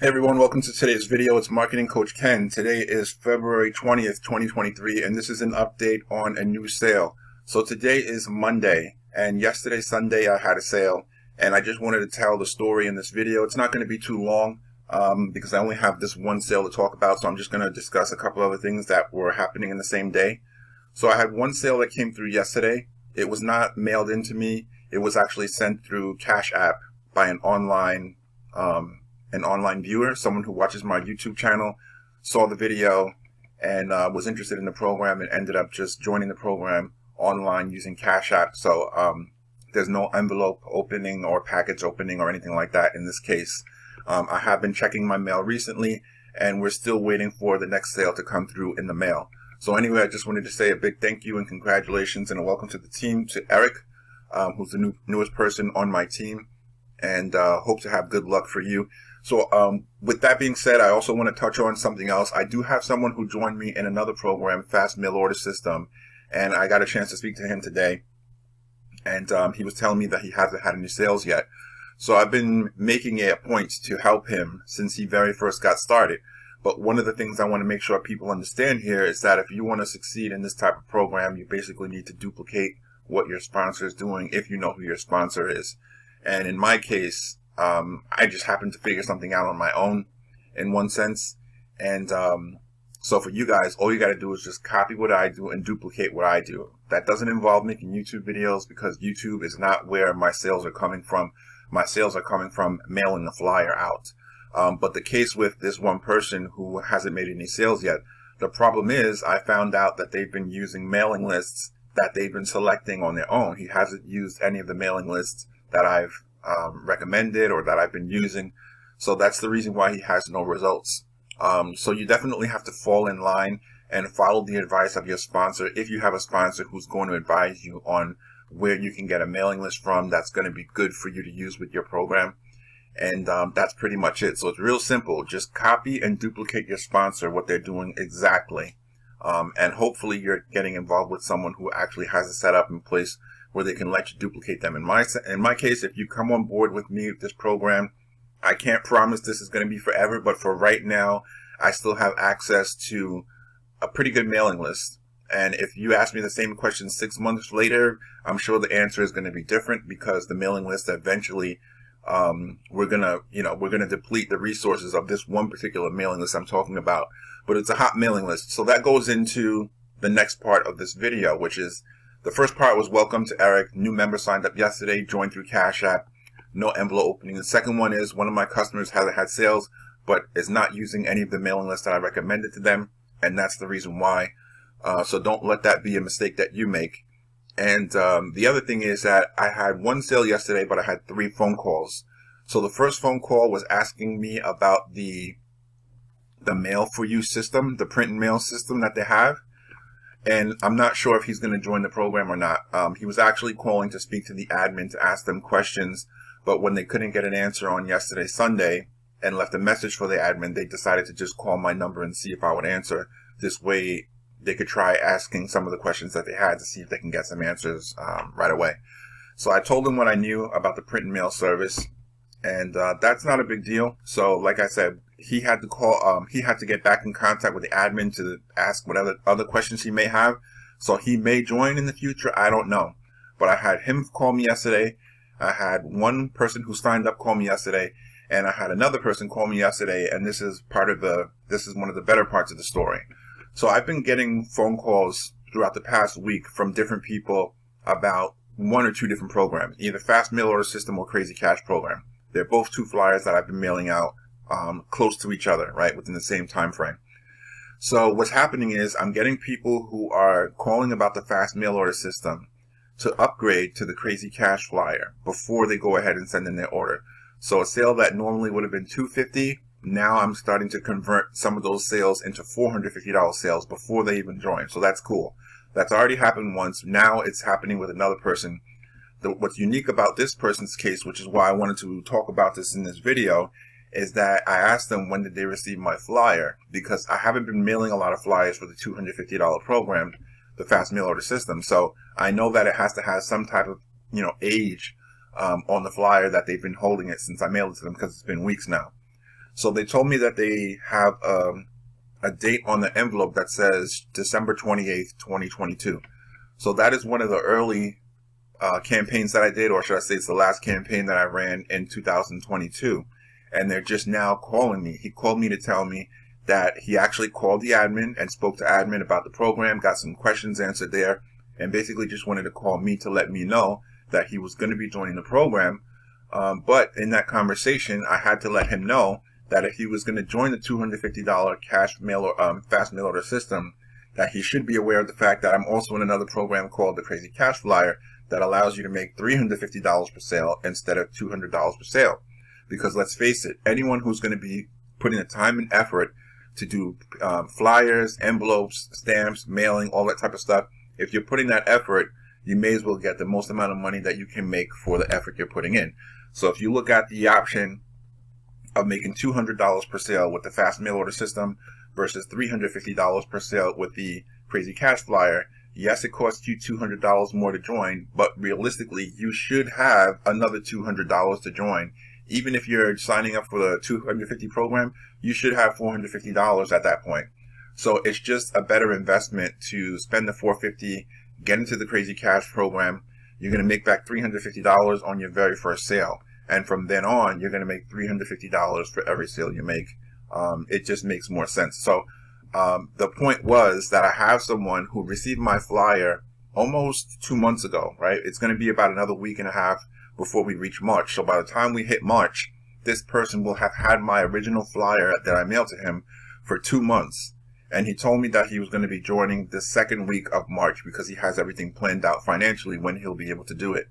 Hey everyone, welcome to today's video. It's Marketing Coach Ken. Today is February 20th, 2023, and this is an update on a new sale. So today is Monday, and yesterday, Sunday, I had a sale, and I just wanted to tell the story in this video. It's not going to be too long because I only have this one sale to talk about, so I'm just going to discuss a couple other things that were happening in the same day. So I had one sale that came through yesterday. It was not mailed into me. It was actually sent through Cash App by an online viewer, someone who watches my YouTube channel, saw the video and was interested in the program and ended up just joining the program online using Cash App. So there's no envelope opening or package opening or anything like that in this case. I have been checking my mail recently, and we're still waiting for the next sale to come through in the mail. So anyway, I just wanted to say a big thank you and congratulations and a welcome to the team, to Eric, who's the newest person on my team, and hope to have good luck for you. So with that being said, I also want to touch on something else. I do have someone who joined me in another program, Fast Mail Order System, and I got a chance to speak to him today. And he was telling me that he hasn't had any sales yet. So I've been making it a point to help him since he very first got started. But one of the things I want to make sure people understand here is that if you want to succeed in this type of program, you basically need to duplicate what your sponsor is doing if you know who your sponsor is. And in my case, I just happened to figure something out on my own in one sense. And so for you guys, all you got to do is just copy what I do and duplicate what I do. That doesn't involve making YouTube videos because YouTube is not where my sales are coming from. My sales are coming from mailing the flyer out. But the case with this one person who hasn't made any sales yet, the problem is I found out that they've been using mailing lists that they've been selecting on their own. He hasn't used any of the mailing lists that I've recommended or that I've been using. So that's the reason why he has no results. So you definitely have to fall in line and follow the advice of your sponsor if you have a sponsor who's going to advise you on where you can get a mailing list from that's going to be good for you to use with your program. And that's pretty much it. So it's real simple. Just copy and duplicate your sponsor, what they're doing exactly. And hopefully you're getting involved with someone who actually has a setup in place where they can let you duplicate them. In my case, if you come on board with me with this program, I can't promise this is going to be forever, but for right now, I still have access to a pretty good mailing list. And if you ask me the same question 6 months later, I'm sure the answer is going to be different because the mailing list eventually, we're gonna deplete the resources of this one particular mailing list I'm talking about. But it's a hot mailing list. So that goes into the next part of this video, which is the first part was welcome to Eric. New member signed up yesterday, joined through Cash App, no envelope opening. The second one is one of my customers hasn't had sales, but is not using any of the mailing lists that I recommended to them. And that's the reason why. So don't let that be a mistake that you make. And the other thing is that I had one sale yesterday, but I had 3 phone calls. So the first phone call was asking me about the mail for you system, the print and mail system that they have. And I'm not sure if he's going to join the program or not. He was actually calling to speak to the admin to ask them questions, but when they couldn't get an answer on yesterday, Sunday, and left a message for the admin, they decided to just call my number and see if I would answer. This way, they could try asking some of the questions that they had to see if they can get some answers right away. So I told them what I knew about the print and mail service, and that's not a big deal. So like I said, he had to call, he had to get back in contact with the admin to ask whatever other questions he may have. So he may join in the future. I don't know. But I had him call me yesterday. I had one person who signed up call me yesterday, and I had another person call me yesterday. And this is one of the better parts of the story. So I've been getting phone calls throughout the past week from different people about 1 or 2 different programs, either Fast Mail Order System or Crazy Cash program. They're both 2 flyers that I've been mailing out close to each other, right, within the same time frame. So what's happening is I'm getting people who are calling about the Fast Mail Order System to upgrade to the Crazy Cash flyer before they go ahead and send in their order. So a sale that normally would have been $250, now I'm starting to convert some of those sales into $450 sales before they even join. So that's cool. That's already happened once. Now it's happening with another person. What's unique about this person's case, which is why I wanted to talk about this in this video, is that I asked them when did they receive my flyer, because I haven't been mailing a lot of flyers for the $250 program, the Fast Mail Order System. So I know that it has to have some type of, age on the flyer that they've been holding it since I mailed it to them, because it's been weeks now. So they told me that they have a date on the envelope that says December 28th, 2022. So that is one of the early campaigns that I did, or should I say it's the last campaign that I ran in 2022. And they're just now calling me. He called me to tell me that he actually called the admin and spoke to admin about the program, got some questions answered there, and basically just wanted to call me to let me know that he was going to be joining the program. But in that conversation, I had to let him know that if he was going to join the $250 cash mail or fast mail order system, that he should be aware of the fact that I'm also in another program called the Crazy Cash Flyer that allows you to make $350 per sale instead of $200 per sale. Because let's face it, anyone who's going to be putting the time and effort to do flyers, envelopes, stamps, mailing, all that type of stuff, if you're putting that effort, you may as well get the most amount of money that you can make for the effort you're putting in. So if you look at the option of making $200 per sale with the fast mail order system versus $350 per sale with the Crazy Cash Flyer, yes, it costs you $200 more to join, but realistically, you should have another $200 to join. Even if you're signing up for the 250 program, you should have $450 at that point. So it's just a better investment to spend the $450, get into the Crazy Cash program. You're going to make back $350 on your very first sale. And from then on, you're going to make $350 for every sale you make. It just makes more sense. So the point was that I have someone who received my flyer almost 2 months ago, right? It's going to be about another week and a half before we reach March. So by the time we hit March, this person will have had my original flyer that I mailed to him for 2 months. And he told me that he was going to be joining the second week of March because he has everything planned out financially when he'll be able to do it.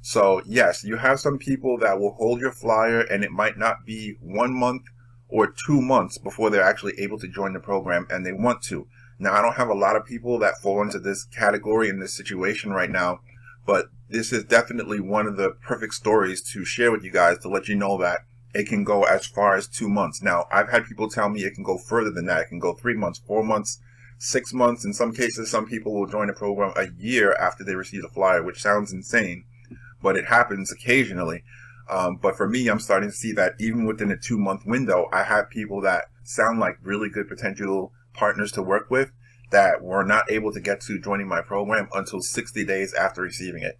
So yes, you have some people that will hold your flyer and it might not be 1 month or 2 months before they're actually able to join the program and they want to. Now, I don't have a lot of people that fall into this category in this situation right now, but this is definitely one of the perfect stories to share with you guys to let you know that it can go as far as 2 months. Now, I've had people tell me it can go further than that. It can go 3 months, 4 months, 6 months. In some cases, some people will join the program a year after they receive the flyer, which sounds insane, but it happens occasionally. But for me, I'm starting to see that even within a 2 month window, I have people that sound like really good potential partners to work with that were not able to get to joining my program until 60 days after receiving it.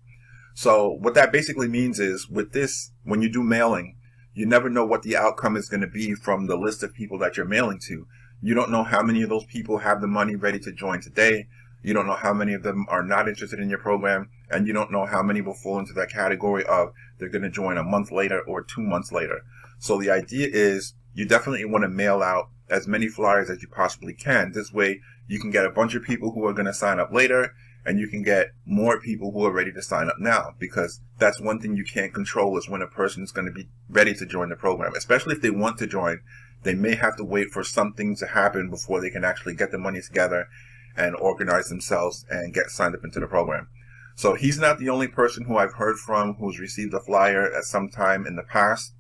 So what that basically means is with this, when you do mailing, you never know what the outcome is going to be from the list of people that you're mailing to. You don't know how many of those people have the money ready to join today. You don't know how many of them are not interested in your program, and you don't know how many will fall into that category of they're going to join a month later or 2 months later. So the idea is you definitely want to mail out as many flyers as you possibly can. This way you can get a bunch of people who are going to sign up later, and you can get more people who are ready to sign up now, because that's one thing you can't control is when a person is going to be ready to join the program. Especially if they want to join, they may have to wait for something to happen before they can actually get the money together and organize themselves and get signed up into the program. So he's not the only person who I've heard from who's received a flyer at some time in the past.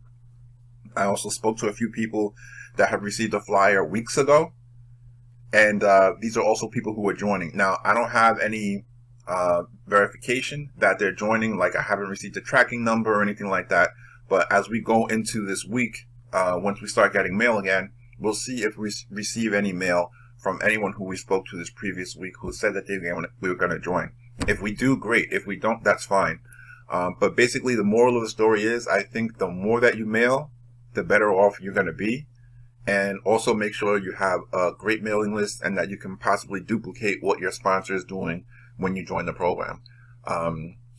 I also spoke to a few people that have received a flyer weeks ago. And these are also people who are joining. Now, I don't have any verification that they're joining. Like, I haven't received a tracking number or anything like that. But as we go into this week, once we start getting mail again, we'll see if we receive any mail from anyone who we spoke to this previous week who said that we were going to join. If we do, great. If we don't, that's fine. But basically, the moral of the story is I think the more that you mail, the better off you're going to be. And also make sure you have a great mailing list and that you can possibly duplicate what your sponsor is doing when you join the program.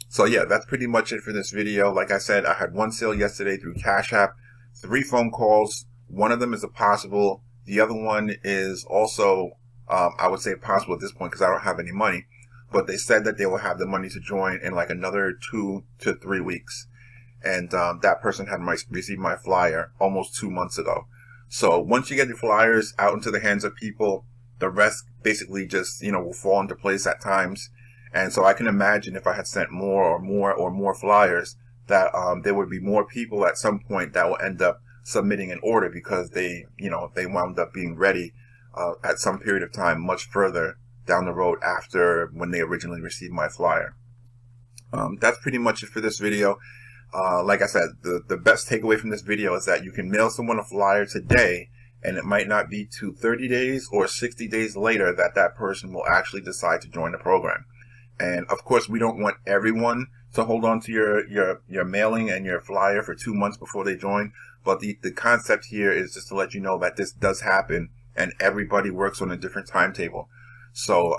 So yeah, that's pretty much it for this video. Like I said, I had one sale yesterday through Cash App, 3 phone calls. One of them is a possible. The other one is also, I would say possible at this point because I don't have any money. But they said that they will have the money to join in like another 2 to 3 weeks. And that person had received my flyer almost 2 months ago. So once you get the flyers out into the hands of people, the rest basically just, will fall into place at times. And so I can imagine if I had sent more flyers that there would be more people at some point that will end up submitting an order because they wound up being ready at some period of time much further down the road after when they originally received my flyer. That's pretty much it for this video. like I said, the best takeaway from this video is that you can mail someone a flyer today, and it might not be to 30 days or 60 days later that that person will actually decide to join the program. And of course, we don't want everyone to hold on to your mailing and your flyer for 2 months before they join. But the concept here is just to let you know that this does happen, and everybody works on a different timetable. So,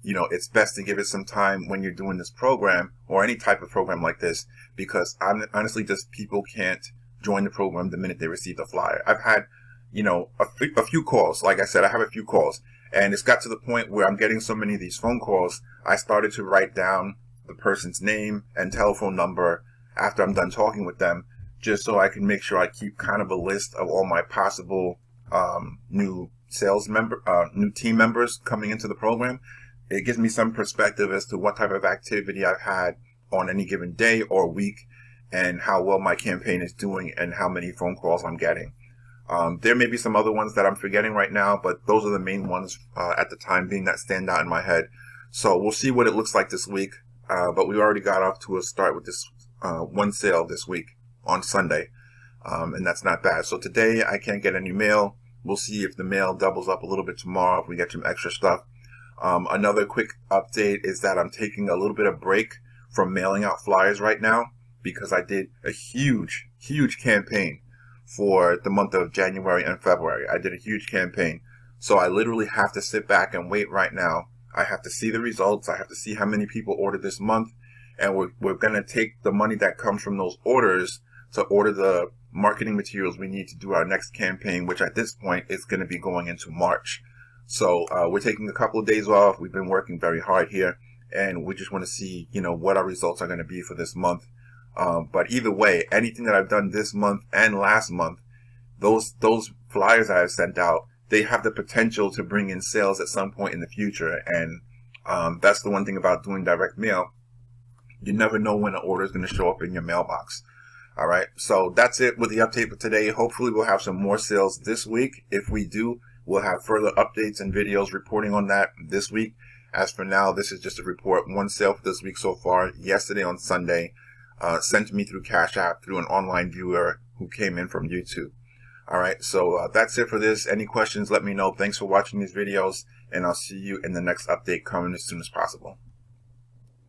you know, it's best to give it some time when you're doing this program or any type of program like this, because honestly, just people can't join the program the minute they receive the flyer. I've had, you know, a few calls. Like I said, I have a few calls, and it's got to the point where I'm getting so many of these phone calls, I started to write down the person's name and telephone number after I'm done talking with them, just so I can make sure I keep kind of a list of all my possible new new team members coming into the program. It gives me some perspective as to what type of activity I've had on any given day or week, and how well my campaign is doing and how many phone calls I'm getting. There may be some other ones that I'm forgetting right now, but those are the main ones at the time being that stand out in my head. So we'll see what it looks like this week. But we already got off to a start with this one sale this week on Sunday, and that's not bad. So today I can't get any mail. We'll see if the mail doubles up a little bit tomorrow, if we get some extra stuff. Another quick update is that I'm taking a little bit of break from mailing out flyers right now, because I did a huge campaign for the month of January and February. I did a huge campaign. So I literally have to sit back and wait right now. I have to see the results. I have to see how many people ordered this month. And we're going to take the money that comes from those orders to order the marketing materials we need to do our next campaign, which at this point is going to be going into March. So we're taking a couple of days off. We've been working very hard here, and we just want to see, you know, what our results are going to be for this month. But either way, anything that I've done this month and last month, those flyers I have sent out, they have the potential to bring in sales at some point in the future. And that's the one thing about doing direct mail. You never know when an order is going to show up in your mailbox. All right. So that's it with the update for today. Hopefully we'll have some more sales this week. If we do, we'll have further updates and videos reporting on that this week. As for now, this is just a report. One sale for this week so far, yesterday on Sunday, sent to me through Cash App, through an online viewer who came in from YouTube. All right, so that's it for this. Any questions, let me know. Thanks for watching these videos, and I'll see you in the next update coming as soon as possible.